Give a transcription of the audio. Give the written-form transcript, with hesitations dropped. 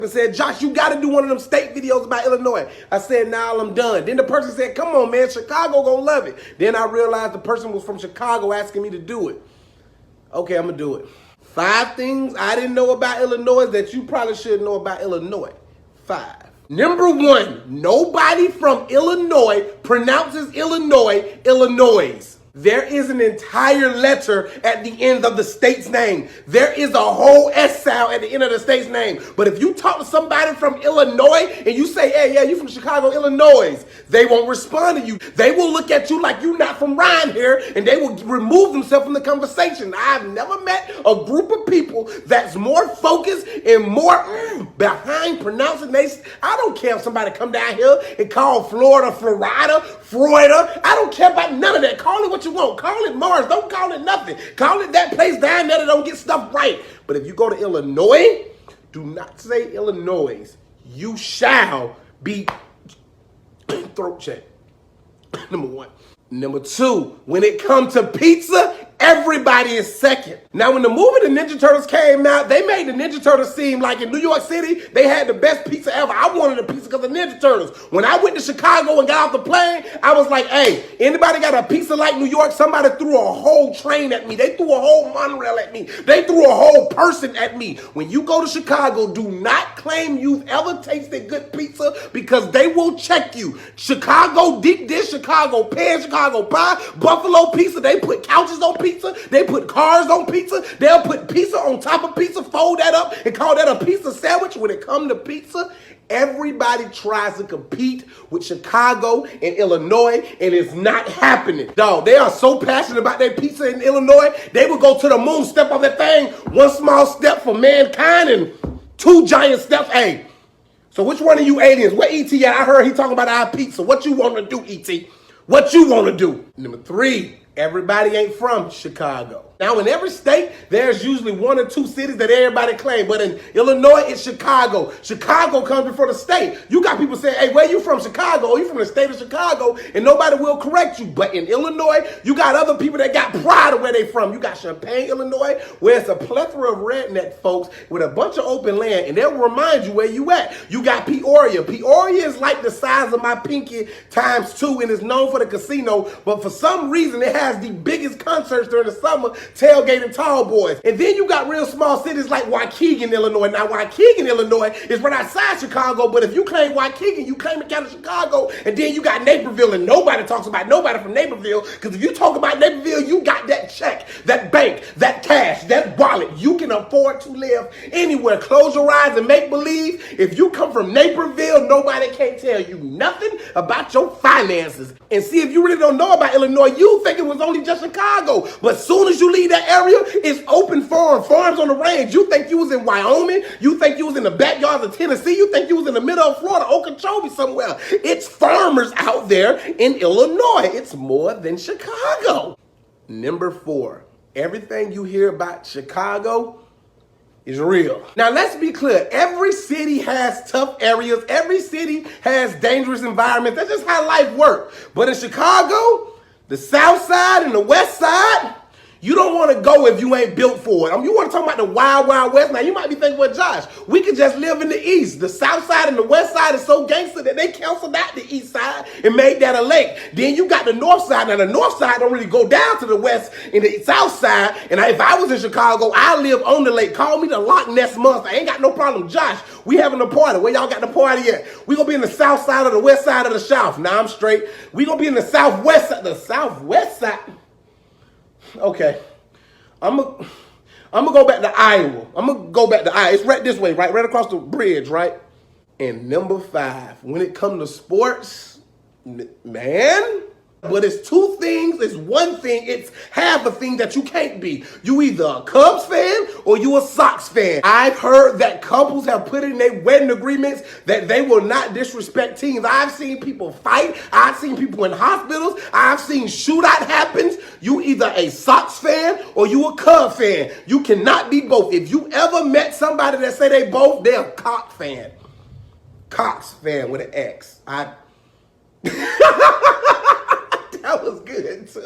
and said, Josh, you got to do one of them state videos about Illinois. I said, nah, I'm done. Then the person said, come on, man, Chicago gonna love it. Then I realized the person was from Chicago asking me to do it. Okay, I'm gonna do it. 5 things I didn't know about Illinois that you probably should know about Illinois. 5. Number 1, nobody from Illinois pronounces Illinois, Illinois. There is an entire letter at the end of the state's name. There is a whole S sound at the end of the state's name. But if you talk to somebody from Illinois and you say, hey, yeah, you from Chicago, Illinois, they won't respond to you. They will look at you like you're not from around here, and they will remove themselves from the conversation. I've never met a group of people that's more focused and more behind pronouncing they. I don't care if somebody come down here and call Florida, Florida. I don't care about none of that. Call it what you want. Call it Mars. Don't call it nothing. Call it that place down there that don't get stuff right. But if you go to Illinois, do not say Illinois. You shall be throat checked. Number 1. Number 2, when it comes to pizza, everybody is second. Now, when the movie The Ninja Turtles came out, they made the Ninja Turtles seem like in New York City, they had the best pizza ever. I wanted a pizza because of Ninja Turtles. When I went to Chicago and got off the plane, I was like, hey, anybody got a pizza like New York? Somebody threw a whole train at me. They threw a whole monorail at me. They threw a whole person at me. When you go to Chicago, do not claim you've ever tasted good pizza because they will check you. Chicago deep dish, Chicago pan, Chicago pie, Buffalo pizza, they put couches on pizza, they put cars on pizza, they'll put pizza on top of pizza, fold that up and call that a pizza sandwich. When it comes to pizza, everybody tries to compete with Chicago and Illinois, and it's not happening. Dog, they are so passionate about their pizza in Illinois, they will go to the moon, step on that thing, 1 small step for mankind and 2 giant steps. Hey, so which one of you aliens? Where E.T. at? I heard he talking about our pizza. What you want to do, E.T.? What you want to do? Number 3, everybody ain't from Chicago. Now, in every state, there's usually 1 or 2 cities that everybody claim. But in Illinois, it's Chicago. Chicago comes before the state. You got people saying, hey, where you from? Chicago. You from the state of Chicago, and nobody will correct you. But in Illinois, you got other people that got pride of where they from. You got Champaign, Illinois, where it's a plethora of redneck folks with a bunch of open land, and they'll remind you where you at. You got Peoria. Peoria is like the size of my pinky times 2, and is known for the casino. But for some reason, it has the biggest concerts during the summer, Tailgate and Tall Boys. And then you got real small cities like Waukegan, Illinois. Now, Waukegan, Illinois is right outside Chicago, but if you claim Waukegan, you claim it kind of Chicago. And then you got Naperville, and nobody talks about nobody from Naperville, because if you talk about Naperville, you got that check, that bank, that cash, that wallet. You can afford to live anywhere. Close your eyes and make believe. If you come from Naperville, nobody can't tell you nothing about your finances. And see, if you really don't know about Illinois, you think it was only just Chicago. But as soon as you leave that area, it's open farms on the range. You think you was in Wyoming. You think you was in the backyards of Tennessee. You think you was in the middle of Florida, Okeechobee somewhere. It's farmers out there in Illinois. It's more than Chicago. Number 4, everything you hear about Chicago is real. Now, let's be clear. Every city has tough areas. Every city has dangerous environments. That's just how life works. But in Chicago, the South Side and the West Side, you don't want to go if you ain't built for it. You want to talk about the wild, wild West. Now, you might be thinking, well, Josh, we could just live in the East. The South Side and the West Side is so gangster that they canceled out the East Side and made that a lake. Then you got the North Side. Now, the North Side don't really go down to the West and the South Side. And if I was in Chicago, I live on the lake. Call me the Loch Ness Monster. I ain't got no problem. Josh, we having a party. Where y'all got the party at? We going to be in the South Side or the West Side of the South. Now, I'm straight. We going to be in the Southwest Side. The Southwest Side. Okay. I'm gonna go back to Iowa. It's right this way, right across the bridge, right? And number 5, when it comes to sports, man, but it's 2 things, it's 1 thing, it's half a thing that you can't be. You either a Cubs fan or you a Sox fan. I've heard that couples have put in their wedding agreements that they will not disrespect teams. I've seen people fight. I've seen people in hospitals. I've seen shootout happens. You either a Sox fan or you a Cubs fan. You cannot be both. If you ever met somebody that say they both, they're a Cox fan. Cox fan with an X. That was good too.